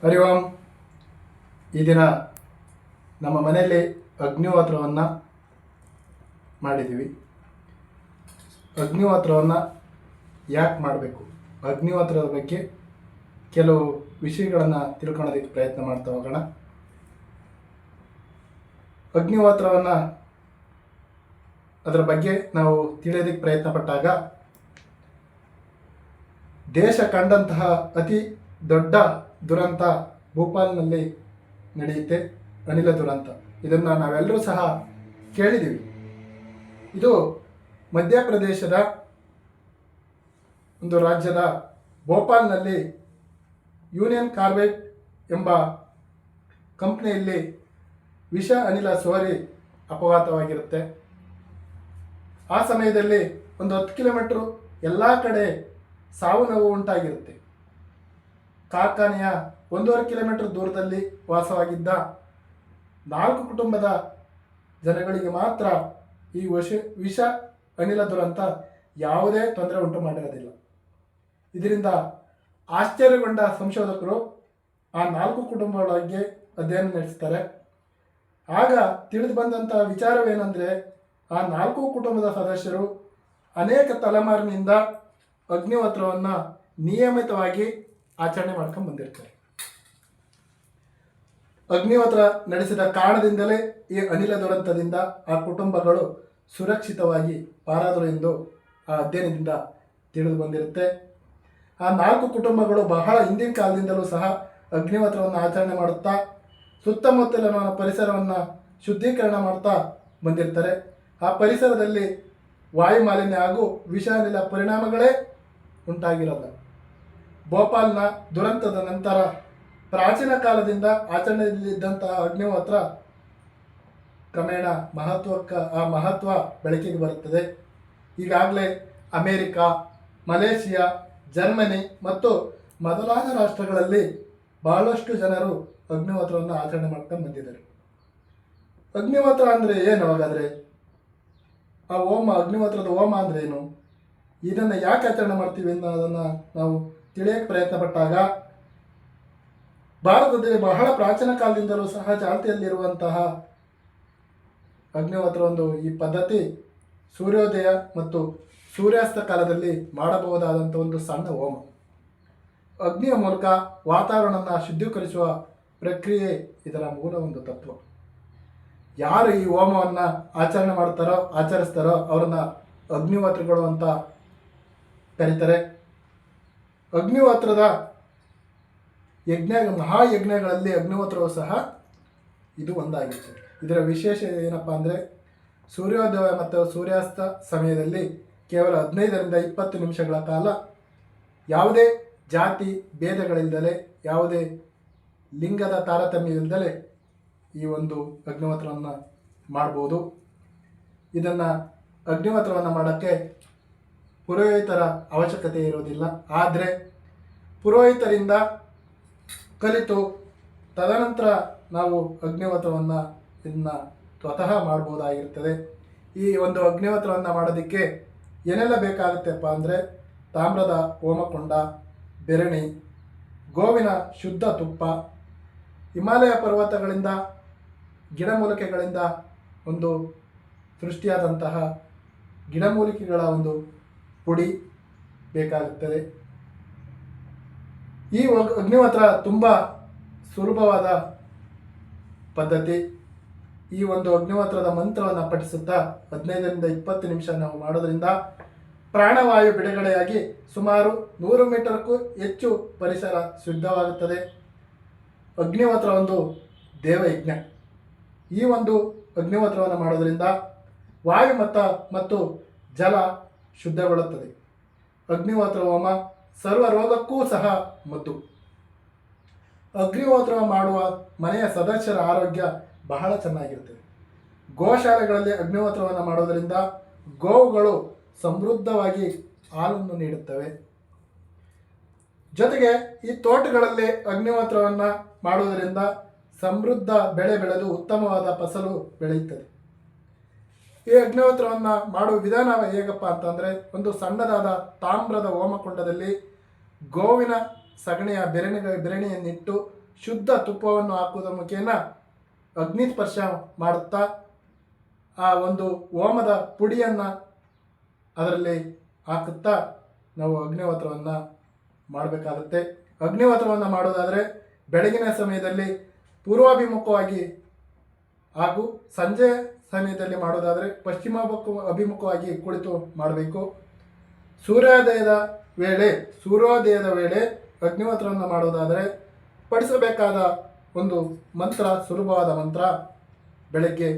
ಹರಿ ಓಂ. ಈ ದಿನ ನಮ್ಮ ಮನೆಯಲ್ಲಿ ಅಗ್ನಿಹೋತ್ರವನ್ನು ಮಾಡಿದ್ದೀವಿ. ಅಗ್ನಿಹೋತ್ರವನ್ನು ಯಾಕೆ ಮಾಡಬೇಕು, ಅಗ್ನಿಹೋತ್ರದ ಬಗ್ಗೆ ಕೆಲವು ವಿಷಯಗಳನ್ನು ತಿಳ್ಕೊಳ್ಳೋದಕ್ಕೆ ಪ್ರಯತ್ನ ಮಾಡ್ತಾ ಹೋಗೋಣ. ಅಗ್ನಿಹೋತ್ರವನ್ನು ಅದರ ಬಗ್ಗೆ ನಾವು ತಿಳಿಯೋದಕ್ಕೆ ಪ್ರಯತ್ನ ಪಟ್ಟಾಗ ದೇಶ ಕಂಡಂತಹ ಅತಿ ದೊಡ್ಡ ದುರಂತ ಭೋಪಾಲ್ನಲ್ಲಿ ನಡೆಯುತ್ತೆ, ಅನಿಲ ದುರಂತ. ಇದನ್ನು ನಾವೆಲ್ಲರೂ ಸಹ ಕೇಳಿದ್ದೀವಿ. ಇದು ಮಧ್ಯಪ್ರದೇಶದ ಒಂದು ರಾಜ್ಯದ ಭೋಪಾಲ್ನಲ್ಲಿ ಯೂನಿಯನ್ ಕಾರ್ಬೈಡ್ ಎಂಬ ಕಂಪ್ನಿಯಲ್ಲಿ ವಿಷ ಅನಿಲ ಸೋರಿ ಅಪಘಾತವಾಗಿರುತ್ತೆ. ಆ ಸಮಯದಲ್ಲಿ ಒಂದು 10 ಕಿಲೋಮೀಟ್ರು ಎಲ್ಲ ಕಡೆ ಸಾವು ನೋವು ಉಂಟಾಗಿರುತ್ತೆ. ಕಾರ್ಖಾನೆಯ 1.5 ಕಿಲೋಮೀಟರ್ ದೂರದಲ್ಲಿ ವಾಸವಾಗಿದ್ದ 4 ಕುಟುಂಬದ ಜನಗಳಿಗೆ ಮಾತ್ರ ಈ ವಿಷ ಅನಿಲ ದುರಂತ ಯಾವುದೇ ತೊಂದರೆ ಉಂಟು ಮಾಡಿರೋದಿಲ್ಲ. ಇದರಿಂದ ಆಶ್ಚರ್ಯಗೊಂಡ ಸಂಶೋಧಕರು ಆ 4 ಕುಟುಂಬಗಳ ಬಗ್ಗೆ ಅಧ್ಯಯನ ನಡೆಸ್ತಾರೆ. ಆಗ ತಿಳಿದು ಬಂದಂಥ ವಿಚಾರವೇನೆಂದರೆ, ಆ 4 ಕುಟುಂಬದ ಸದಸ್ಯರು ಅನೇಕ ತಲೆಮಾರಿನಿಂದ ಅಗ್ನಿಹೋತ್ರವನ್ನು ನಿಯಮಿತವಾಗಿ ಆಚರಣೆ ಮಾಡ್ಕೊಂಡು ಬಂದಿರ್ತಾರೆ. ಅಗ್ನಿಹೋತ್ರ ನಡೆಸಿದ ಕಾರಣದಿಂದಲೇ ಈ ಅನಿಲ ದುರಂತದಿಂದ ಆ ಕುಟುಂಬಗಳು ಸುರಕ್ಷಿತವಾಗಿ ಪಾರಾದರು ಎಂದು ಆ ಅಧ್ಯಯನದಿಂದ ತಿಳಿದು ಬಂದಿರುತ್ತೆ. ಆ 4 ಕುಟುಂಬಗಳು ಬಹಳ ಹಿಂದಿನ ಕಾಲದಿಂದಲೂ ಸಹ ಅಗ್ನಿಹೋತ್ರವನ್ನು ಆಚರಣೆ ಮಾಡುತ್ತಾ ಸುತ್ತಮುತ್ತಲಿನ ಪರಿಸರವನ್ನು ಶುದ್ಧೀಕರಣ ಮಾಡ್ತಾ ಬಂದಿರ್ತಾರೆ. ಆ ಪರಿಸರದಲ್ಲಿ ವಾಯು ಮಾಲಿನ್ಯ ಹಾಗೂ ವಿಷ ಅನಿಲ ಪರಿಣಾಮಗಳೇ ಉಂಟಾಗಿರೋಲ್ಲ. ಭೋಪಾಲ್ನ ದುರಂತದ ನಂತರ ಪ್ರಾಚೀನ ಕಾಲದಿಂದ ಆಚರಣೆಯಲ್ಲಿದ್ದಂತಹ ಅಗ್ನಿಹೋತ್ರ ಕ್ರಮೇಣ ಮಹತ್ವ ಬೆಳಕಿಗೆ ಬರುತ್ತದೆ. ಈಗಾಗಲೇ ಅಮೇರಿಕಾ, ಮಲೇಷಿಯಾ, ಜರ್ಮನಿ ಮತ್ತು ಮೊದಲಾದ ರಾಷ್ಟ್ರಗಳಲ್ಲಿ ಬಹಳಷ್ಟು ಜನರು ಅಗ್ನಿಹೋತ್ರವನ್ನು ಆಚರಣೆ ಮಾಡ್ಕೊಂಡು ಬಂದಿದ್ದಾರೆ. ಅಗ್ನಿಹೋತ್ರ ಅಂದರೆ ಏನು? ಹಾಗಾದರೆ ಆ ಅಗ್ನಿಹೋತ್ರದ ಹೋಮ ಅಂದರೆ ಏನು, ಇದನ್ನು ಯಾಕೆ ಆಚರಣೆ ಮಾಡ್ತೀವಿ ಅನ್ನೋದನ್ನು ನಾವು ತಿಳಿಯೋಕ್ಕೆ ಪ್ರಯತ್ನ ಪಟ್ಟಾಗ, ಭಾರತದಲ್ಲಿ ಬಹಳ ಪ್ರಾಚೀನ ಕಾಲದಿಂದಲೂ ಸಹ ಚಾಲ್ತಿಯಲ್ಲಿರುವಂತಹ ಅಗ್ನಿಹೋತ್ರ ಈ ಪದ್ಧತಿ ಸೂರ್ಯೋದಯ ಮತ್ತು ಸೂರ್ಯಾಸ್ತ ಕಾಲದಲ್ಲಿ ಮಾಡಬಹುದಾದಂಥ ಒಂದು ಸಣ್ಣ ಹೋಮ. ಅಗ್ನಿಯ ಮೂಲಕ ವಾತಾವರಣವನ್ನು ಶುದ್ಧೀಕರಿಸುವ ಪ್ರಕ್ರಿಯೆ ಇದರ ಮೂಲ ಒಂದು ತತ್ವ. ಯಾರು ಈ ಹೋಮವನ್ನು ಆಚರಿಸ್ತಾರೋ ಅವ್ರನ್ನ ಅಗ್ನಿಹೋತ್ರಿಗಳು ಅಂತ ಕರೀತಾರೆ. ಅಗ್ನಿಹೋತ್ರದ ಮಹಾಯಜ್ಞಗಳಲ್ಲಿ ಅಗ್ನಿಹೋತ್ರವು ಸಹ ಇದು ಒಂದಾಗಿತ್ತು. ಇದರ ವಿಶೇಷ ಏನಪ್ಪ ಅಂದರೆ, ಸೂರ್ಯೋದಯ ಮತ್ತು ಸೂರ್ಯಾಸ್ತ ಸಮಯದಲ್ಲಿ ಕೇವಲ 15ರಿಂದ 20 ನಿಮಿಷಗಳ ಕಾಲ ಯಾವುದೇ ಜಾತಿ ಭೇದಗಳಿಲ್ಲದಲೇ, ಯಾವುದೇ ಲಿಂಗದ ತಾರತಮ್ಯವಿಲ್ಲದಲೇ ಈ ಒಂದು ಅಗ್ನಿಹೋತ್ರವನ್ನು ಮಾಡ್ಬೋದು. ಇದನ್ನು ಅಗ್ನಿಹೋತ್ರವನ್ನು ಮಾಡೋಕ್ಕೆ ಪುರೋಹಿತರ ಅವಶ್ಯಕತೆ ಇರೋದಿಲ್ಲ. ಆದರೆ ಪುರೋಹಿತರಿಂದ ಕಲಿತು ತದನಂತರ ನಾವು ಅಗ್ನಿಹೋತ್ರವನ್ನು ಸ್ವತಃ ಮಾಡ್ಬೋದಾಗಿರ್ತದೆ. ಈ ಒಂದು ಅಗ್ನಿಹೋತ್ರವನ್ನು ಮಾಡೋದಕ್ಕೆ ಏನೆಲ್ಲ ಬೇಕಾಗುತ್ತೆಪ್ಪ ಅಂದರೆ, ತಾಮ್ರದ ಹೋಮಕುಂಡ, ಬೆರಣಿ, ಗೋವಿನ ಶುದ್ಧ ತುಪ್ಪ, ಹಿಮಾಲಯ ಪರ್ವತಗಳಿಂದ ಗಿಡಮೂಲಿಕೆಗಳಿಂದ ಒಂದು ಸೃಷ್ಟಿಯಾದಂತಹ ಗಿಡಮೂಲಿಕೆಗಳ ಒಂದು ಪುಡಿ ಬೇಕಾಗುತ್ತದೆ. ಈ ಅಗ್ನಿಹೋತ್ರ ತುಂಬ ಸುಲಭವಾದ ಪದ್ಧತಿ. ಈ ಒಂದು ಅಗ್ನಿಹೋತ್ರದ ಮಂತ್ರವನ್ನು ಪಠಿಸುತ್ತಾ 15ರಿಂದ 20 ನಿಮಿಷ ನಾವು ಮಾಡೋದ್ರಿಂದ ಪ್ರಾಣವಾಯು ಬಿಡುಗಡೆಯಾಗಿ ಸುಮಾರು 100 ಮೀಟರ್ಗೂ ಹೆಚ್ಚು ಪರಿಸರ ಶುದ್ಧವಾಗುತ್ತದೆ. ಅಗ್ನಿಹೋತ್ರ ಒಂದು ದೇವಯಜ್ಞ. ಈ ಒಂದು ಅಗ್ನಿಹೋತ್ರವನ್ನು ಮಾಡೋದರಿಂದ ವಾಯು ಮತ್ತು ಜಲ ಶುದ್ಧಗೊಳ್ಳುತ್ತದೆ. ಅಗ್ನಿಹೋತ್ರ ಹೋಮ ಸರ್ವ ರೋಗಕ್ಕೂ ಸಹ ಮದ್ದು. ಅಗ್ನಿಹೋತ್ರ ಮಾಡುವ ಮನೆಯ ಸದಸ್ಯರ ಆರೋಗ್ಯ ಬಹಳ ಚೆನ್ನಾಗಿರ್ತದೆ. ಗೋಶಾಲೆಗಳಲ್ಲಿ ಅಗ್ನಿಹೋತ್ರವನ್ನು ಮಾಡೋದರಿಂದ ಗೋವುಗಳು ಸಮೃದ್ಧವಾಗಿ ಹಾಲನ್ನು ನೀಡುತ್ತವೆ. ಜೊತೆಗೆ ಈ ತೋಟಗಳಲ್ಲಿ ಅಗ್ನಿಹೋತ್ರವನ್ನು ಮಾಡುವುದರಿಂದ ಸಮೃದ್ಧ ಬೆಳೆ ಬೆಳೆದು ಉತ್ತಮವಾದ ಫಸಲು ಬೆಳೆಯುತ್ತದೆ. ಈ ಅಗ್ನಿಹೋತ್ರವನ್ನು ಮಾಡುವ ವಿಧಾನ ಹೇಗಪ್ಪ ಅಂತಂದರೆ, ಒಂದು ಸಣ್ಣದಾದ ತಾಮ್ರದ ಹೋಮಕುಂಡದಲ್ಲಿ ಗೋವಿನ ಸಗಣಿಯ ಬೆರಣಿಯನ್ನಿಟ್ಟು ಶುದ್ಧ ತುಪ್ಪವನ್ನು ಹಾಕುವುದರ ಮುಖೇನ ಅಗ್ನಿ ಸ್ಪರ್ಶ ಮಾಡುತ್ತಾ ಆ ಒಂದು ಹೋಮದ ಪುಡಿಯನ್ನು ಅದರಲ್ಲಿ ಹಾಕುತ್ತಾ ನಾವು ಅಗ್ನಿಹೋತ್ರವನ್ನು ಮಾಡಬೇಕಾಗುತ್ತೆ. ಅಗ್ನಿಹೋತ್ರವನ್ನು ಮಾಡೋದಾದರೆ ಬೆಳಗಿನ ಸಮಯದಲ್ಲಿ ಪೂರ್ವಾಭಿಮುಖವಾಗಿ ಹಾಗೂ ಸಂಜೆ ಸಮಯದಲ್ಲಿ ಮಾಡೋದಾದರೆ ಅಭಿಮುಖವಾಗಿ ಕುಳಿತು ಮಾಡಬೇಕು. ಸೂರ್ಯೋದಯದ ವೇಳೆ ಅಗ್ನಿಹೋತ್ರವನ್ನು ಮಾಡೋದಾದರೆ ಪಡಿಸಬೇಕಾದ ಒಂದು ಮಂತ್ರ, ಸುಲಭವಾದ ಮಂತ್ರ, ಬೆಳಗ್ಗೆ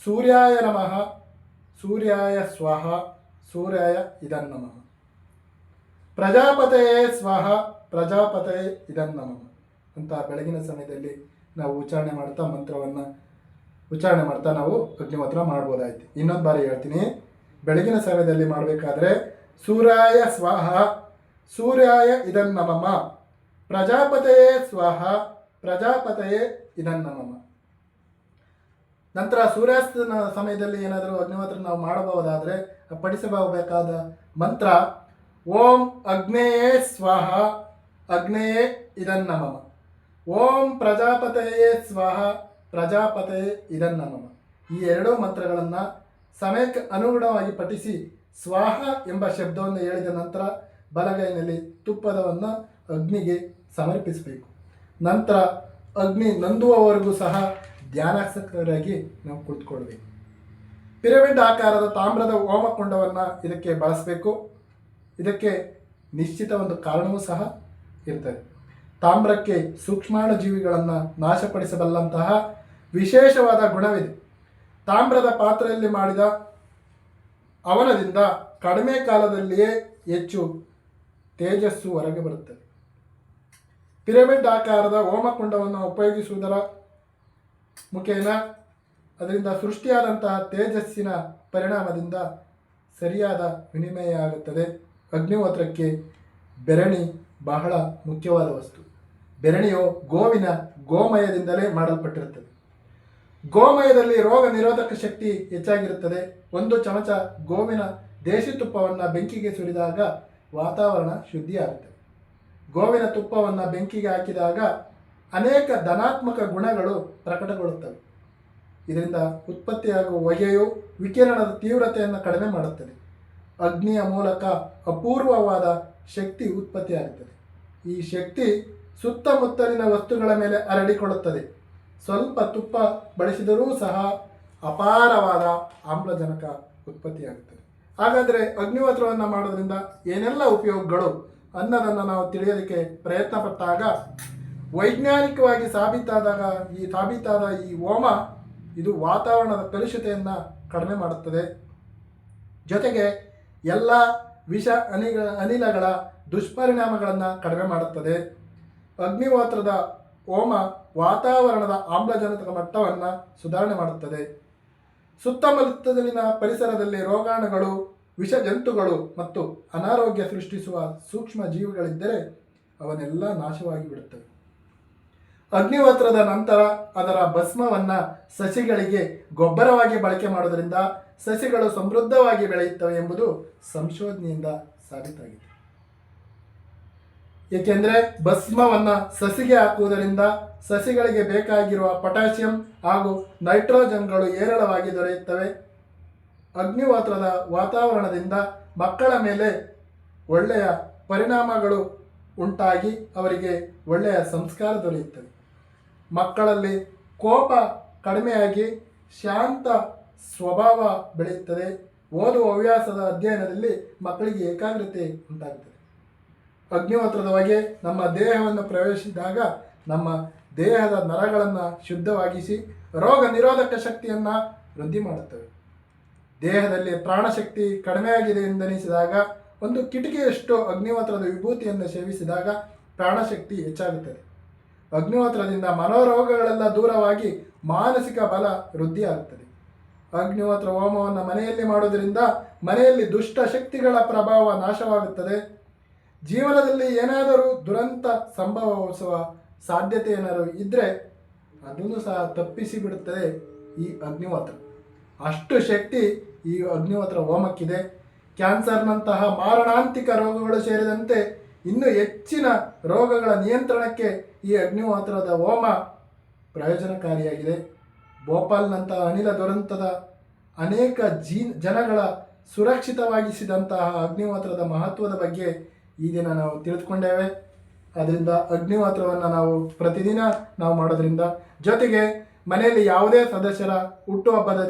ಸೂರ್ಯಾಯ ನಮಃ, ಸೂರ್ಯಾಯ ಸ್ವಾಹ, ಸೂರ್ಯಾಯ ಇದನ್ನಮಃ, ಪ್ರಜಾಪತಯೇ ಸ್ವಾಹ, ಪ್ರಜಾಪತಯೇ ಇದನ್ನಮಃ ಅಂತ ಬೆಳಗಿನ ಸಮಯದಲ್ಲಿ ನಾವು ಮಂತ್ರವನ್ನು ಉಚ್ಚಾರಣೆ ಮಾಡ್ತಾ ನಾವು ಅಗ್ನಿಹೋತ್ರ ಮಾಡ್ಬೋದಾಯ್ತು. ಇನ್ನೊಂದು ಬಾರಿ ಹೇಳ್ತೀನಿ. ಬೆಳಗಿನ ಸಮಯದಲ್ಲಿ ಮಾಡಬೇಕಾದ್ರೆ ಸೂರ್ಯಾಯ ಸ್ವಾಹ, ಸೂರ್ಯಾಯ ಇದನ್ನಮಃ, ಪ್ರಜಾಪತಯೇ ಸ್ವಾಹ, ಪ್ರಜಾಪತಯೇ ಇದನ್ನಮಃ. ನಂತರ ಸೂರ್ಯಾಸ್ತನ ಸಮಯದಲ್ಲಿ ಏನಾದರೂ ಅಗ್ನಿಹೋತ್ರ ನಾವು ಮಾಡಬಹುದಾದರೆ ಪಡಿಸಬೇಕಾದ ಮಂತ್ರ ಓಂ ಅಗ್ನೇಯೇ ಸ್ವಾಹ, ಅಗ್ನೇಯೇ ಇದನ್ನಮಃ, ಓಂ ಪ್ರಜಾಪತಯೇ ಸ್ವಾಹ, ಪ್ರಜಾಪತಯೇ ಇದನ್ನಮಃ. ಈ ಎರಡೂ ಮಂತ್ರಗಳನ್ನು ಸಮಯಕ್ಕೆ ಅನುಗುಣವಾಗಿ ಪಠಿಸಿ ಸ್ವಾಹ ಎಂಬ ಶಬ್ದವನ್ನು ಹೇಳಿದ ನಂತರ ಬಲಗೈನಲ್ಲಿ ತುಪ್ಪದವನ್ನು ಅಗ್ನಿಗೆ ಸಮರ್ಪಿಸಬೇಕು. ನಂತರ ಅಗ್ನಿ ನಂದುವವರೆಗೂ ಸಹ ಧ್ಯಾನಾಸಕ್ತರಾಗಿ ನಾವು ಕುಳಿತುಕೊಳ್ಬೇಕು. ಪಿರಮಿಡ್ ಆಕಾರದ ತಾಮ್ರದ ಹೋಮಕುಂಡವನ್ನು ಇದಕ್ಕೆ ಬಳಸಬೇಕು. ಇದಕ್ಕೆ ನಿಶ್ಚಿತ ಒಂದು ಕಾರಣವೂ ಸಹ ಇರ್ತದೆ. ತಾಮ್ರಕ್ಕೆ ಸೂಕ್ಷ್ಮಾಣು ಜೀವಿಗಳನ್ನು ನಾಶಪಡಿಸಬಲ್ಲಂತಹ ವಿಶೇಷವಾದ ಗುಣವಿದೆ. ತಾಮ್ರದ ಪಾತ್ರೆಯಲ್ಲಿ ಮಾಡಿದ ಹವನದಿಂದ ಕಡಿಮೆ ಕಾಲದಲ್ಲಿಯೇ ಹೆಚ್ಚು ತೇಜಸ್ಸು ಹೊರಗೆ ಬರುತ್ತದೆ. ಪಿರಮಿಡ್ ಆಕಾರದ ಹೋಮಕುಂಡವನ್ನು ಉಪಯೋಗಿಸುವುದರ ಮುಖೇನ ಅದರಿಂದ ಸೃಷ್ಟಿಯಾದಂತಹ ತೇಜಸ್ಸಿನ ಪರಿಣಾಮದಿಂದ ಸರಿಯಾದ ವಿನಿಮಯ ಆಗುತ್ತದೆ. ಅಗ್ನಿಹೋತ್ರಕ್ಕೆ ಬೆರಣಿ ಬಹಳ ಮುಖ್ಯವಾದ ವಸ್ತು. ಬೆರಣಿಯು ಗೋವಿನ ಗೋಮಯದಿಂದಲೇ ಮಾಡಲ್ಪಟ್ಟಿರುತ್ತದೆ. ಗೋಮಯದಲ್ಲಿ ರೋಗ ನಿರೋಧಕ ಶಕ್ತಿ ಹೆಚ್ಚಾಗಿರುತ್ತದೆ. 1 ಚಮಚ ಗೋವಿನ ದೇಶಿ ತುಪ್ಪವನ್ನು ಬೆಂಕಿಗೆ ಸುರಿದಾಗ ವಾತಾವರಣ ಶುದ್ಧಿಯಾಗುತ್ತದೆ. ಗೋವಿನ ತುಪ್ಪವನ್ನು ಬೆಂಕಿಗೆ ಹಾಕಿದಾಗ ಅನೇಕ ಧನಾತ್ಮಕ ಗುಣಗಳು ಪ್ರಕಟಗೊಳ್ಳುತ್ತವೆ. ಇದರಿಂದ ಉತ್ಪತ್ತಿಯಾಗುವ ಹೊಗೆಯು ವಿಕಿರಣದ ತೀವ್ರತೆಯನ್ನು ಕಡಿಮೆ ಮಾಡುತ್ತದೆ. ಅಗ್ನಿಯ ಮೂಲಕ ಅಪೂರ್ವವಾದ ಶಕ್ತಿ ಉತ್ಪತ್ತಿಯಾಗುತ್ತದೆ. ಈ ಶಕ್ತಿ ಸುತ್ತಮುತ್ತಲಿನ ವಸ್ತುಗಳ ಮೇಲೆ ಹರಡಿಕೊಳ್ಳುತ್ತದೆ. ಸ್ವಲ್ಪ ತುಪ್ಪ ಬಳಸಿದರೂ ಸಹ ಅಪಾರವಾದ ಆಮ್ಲಜನಕ ಉತ್ಪತ್ತಿಯಾಗುತ್ತದೆ. ಹಾಗಾದರೆ ಅಗ್ನಿಹೋತ್ರವನ್ನು ಮಾಡೋದ್ರಿಂದ ಏನೆಲ್ಲ ಉಪಯೋಗಗಳು ಅನ್ನೋದನ್ನು ನಾವು ತಿಳಿಯೋದಕ್ಕೆ ಪ್ರಯತ್ನ ಪಟ್ಟಾಗ ವೈಜ್ಞಾನಿಕವಾಗಿ ಸಾಬೀತಾದ ಈ ಹೋಮ ಇದು ವಾತಾವರಣದ ಕಲುಷತೆಯನ್ನು ಕಡಿಮೆ ಮಾಡುತ್ತದೆ. ಜೊತೆಗೆ ಎಲ್ಲ ವಿಷ ಅನಿಲಗಳ ದುಷ್ಪರಿಣಾಮಗಳನ್ನು ಕಡಿಮೆ ಮಾಡುತ್ತದೆ. ಅಗ್ನಿಹೋತ್ರದ ಹೋಮ ವಾತಾವರಣದ ಆಮ್ಲಜನಕದ ಮಟ್ಟವನ್ನು ಸುಧಾರಣೆ ಮಾಡುತ್ತದೆ. ಸುತ್ತಮುತ್ತಲಿನ ಪರಿಸರದಲ್ಲಿ ರೋಗಾಣುಗಳು, ವಿಷಜಂತುಗಳು ಮತ್ತು ಅನಾರೋಗ್ಯ ಸೃಷ್ಟಿಸುವ ಸೂಕ್ಷ್ಮ ಜೀವಿಗಳಿದ್ದರೆ ಅವನ್ನೆಲ್ಲ ನಾಶವಾಗಿ ಬಿಡುತ್ತವೆ. ಅಗ್ನಿಹೋತ್ರದ ನಂತರ ಅದರ ಭಸ್ಮವನ್ನು ಸಸಿಗಳಿಗೆ ಗೊಬ್ಬರವಾಗಿ ಬಳಕೆ ಮಾಡೋದರಿಂದ ಸಸಿಗಳು ಸಮೃದ್ಧವಾಗಿ ಬೆಳೆಯುತ್ತವೆ ಎಂಬುದು ಸಂಶೋಧನೆಯಿಂದ ಸಾಬೀತಾಗಿದೆ. ಏಕೆಂದರೆ ಭಸ್ಮವನ್ನು ಸಸಿಗೆ ಹಾಕುವುದರಿಂದ ಸಸಿಗಳಿಗೆ ಬೇಕಾಗಿರುವ ಪೊಟ್ಯಾಷಿಯಂ ಹಾಗೂ ನೈಟ್ರೋಜನ್ಗಳು ಹೇರಳವಾಗಿ ದೊರೆಯುತ್ತವೆ. ಅಗ್ನಿಹೋತ್ರದ ವಾತಾವರಣದಿಂದ ಮಕ್ಕಳ ಮೇಲೆ ಒಳ್ಳೆಯ ಪರಿಣಾಮಗಳು ಉಂಟಾಗಿ ಅವರಿಗೆ ಒಳ್ಳೆಯ ಸಂಸ್ಕಾರ ದೊರೆಯುತ್ತದೆ. ಮಕ್ಕಳಲ್ಲಿ ಕೋಪ ಕಡಿಮೆಯಾಗಿ ಶಾಂತ ಸ್ವಭಾವ ಬೆಳೆಯುತ್ತದೆ. ಓದುವ ಹವ್ಯಾಸದ ಅಧ್ಯಯನದಲ್ಲಿ ಮಕ್ಕಳಿಗೆ ಏಕಾಗ್ರತೆ ಉಂಟಾಗುತ್ತದೆ. ಅಗ್ನಿಹೋತ್ರದ ಹೊಗೆ ನಮ್ಮ ದೇಹವನ್ನು ಪ್ರವೇಶಿಸಿದಾಗ ನಮ್ಮ ದೇಹದ ನರಗಳನ್ನು ಶುದ್ಧವಾಗಿಸಿ ರೋಗ ನಿರೋಧಕ ಶಕ್ತಿಯನ್ನು ವೃದ್ಧಿ ಮಾಡುತ್ತವೆ. ದೇಹದಲ್ಲಿ ಪ್ರಾಣಶಕ್ತಿ ಕಡಿಮೆಯಾಗಿದೆ ಎಂದೆನಿಸಿದಾಗ ಒಂದು ಕಿಟಿಕಿಯಷ್ಟು ಅಗ್ನಿಹೋತ್ರದ ವಿಭೂತಿಯನ್ನು ಸೇವಿಸಿದಾಗ ಪ್ರಾಣಶಕ್ತಿ ಹೆಚ್ಚಾಗುತ್ತದೆ. ಅಗ್ನಿಹೋತ್ರದಿಂದ ಮನೋರೋಗಗಳೆಲ್ಲ ದೂರವಾಗಿ ಮಾನಸಿಕ ಬಲ ವೃದ್ಧಿಯಾಗುತ್ತದೆ. ಅಗ್ನಿಹೋತ್ರ ಹೋಮವನ್ನು ಮನೆಯಲ್ಲಿ ಮಾಡುವುದರಿಂದ ಮನೆಯಲ್ಲಿ ದುಷ್ಟ ಶಕ್ತಿಗಳ ಪ್ರಭಾವ ನಾಶವಾಗುತ್ತದೆ. ಜೀವನದಲ್ಲಿ ಏನಾದರೂ ದುರಂತ ಸಂಭವಿಸುವ ಸಾಧ್ಯತೆ ಏನಾದರೂ ಇದ್ದರೆ ಅದನ್ನು ಸಹ ತಪ್ಪಿಸಿ ಬಿಡುತ್ತದೆ ಈ ಅಗ್ನಿಹೋತ್ರ. ಅಷ್ಟು ಶಕ್ತಿ ಈ ಅಗ್ನಿಹೋತ್ರ ಹೋಮಕ್ಕಿದೆ. ಕ್ಯಾನ್ಸರ್ನಂತಹ ಮಾರಣಾಂತಿಕ ರೋಗಗಳು ಸೇರಿದಂತೆ ಇನ್ನೂ ಹೆಚ್ಚಿನ ರೋಗಗಳ ನಿಯಂತ್ರಣಕ್ಕೆ ಈ ಅಗ್ನಿಹೋತ್ರದ ಹೋಮ ಪ್ರಯೋಜನಕಾರಿಯಾಗಿದೆ. ಭೋಪಾಲ್ನಂತಹ ಅನಿಲ ದುರಂತದ ಅನೇಕ ಜನಗಳ ಸುರಕ್ಷಿತವಾಗಿಸಿದಂತಹ ಅಗ್ನಿಹೋತ್ರದ ಮಹತ್ವದ ಬಗ್ಗೆ ಈ ದಿನ ನಾವು ತಿಳಿದುಕೊಂಡೇವೆ. ಅದರಿಂದ ಅಗ್ನಿಹೋತ್ರವನ್ನು ನಾವು ಪ್ರತಿದಿನ ನಾವು ಮಾಡೋದ್ರಿಂದ, ಜೊತೆಗೆ ಮನೆಯಲ್ಲಿ ಯಾವುದೇ ಸದಸ್ಯರ ಹುಟ್ಟುಹಬ್ಬದ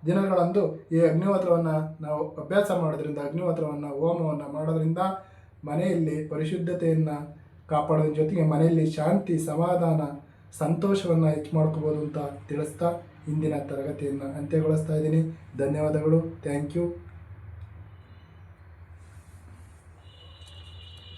ದಿನಗಳಂದು ಈ ಅಗ್ನಿಹೋತ್ರವನ್ನು ನಾವು ಅಭ್ಯಾಸ ಮಾಡೋದ್ರಿಂದ, ಅಗ್ನಿಹೋತ್ರವನ್ನು ಹೋಮವನ್ನು ಮಾಡೋದ್ರಿಂದ ಮನೆಯಲ್ಲಿ ಪರಿಶುದ್ಧತೆಯನ್ನು ಕಾಪಾಡೋದ್ರ ಜೊತೆಗೆ ಮನೆಯಲ್ಲಿ ಶಾಂತಿ, ಸಮಾಧಾನ, ಸಂತೋಷವನ್ನು ಹೆಚ್ಚು ಮಾಡ್ಕೋಬೋದು ಅಂತ ತಿಳಿಸ್ತಾ ಇಂದಿನ ತರಗತಿಯನ್ನು ಅಂತ್ಯಗೊಳಿಸ್ತಾ ಇದ್ದೀನಿ. ಧನ್ಯವಾದಗಳು. Thank you.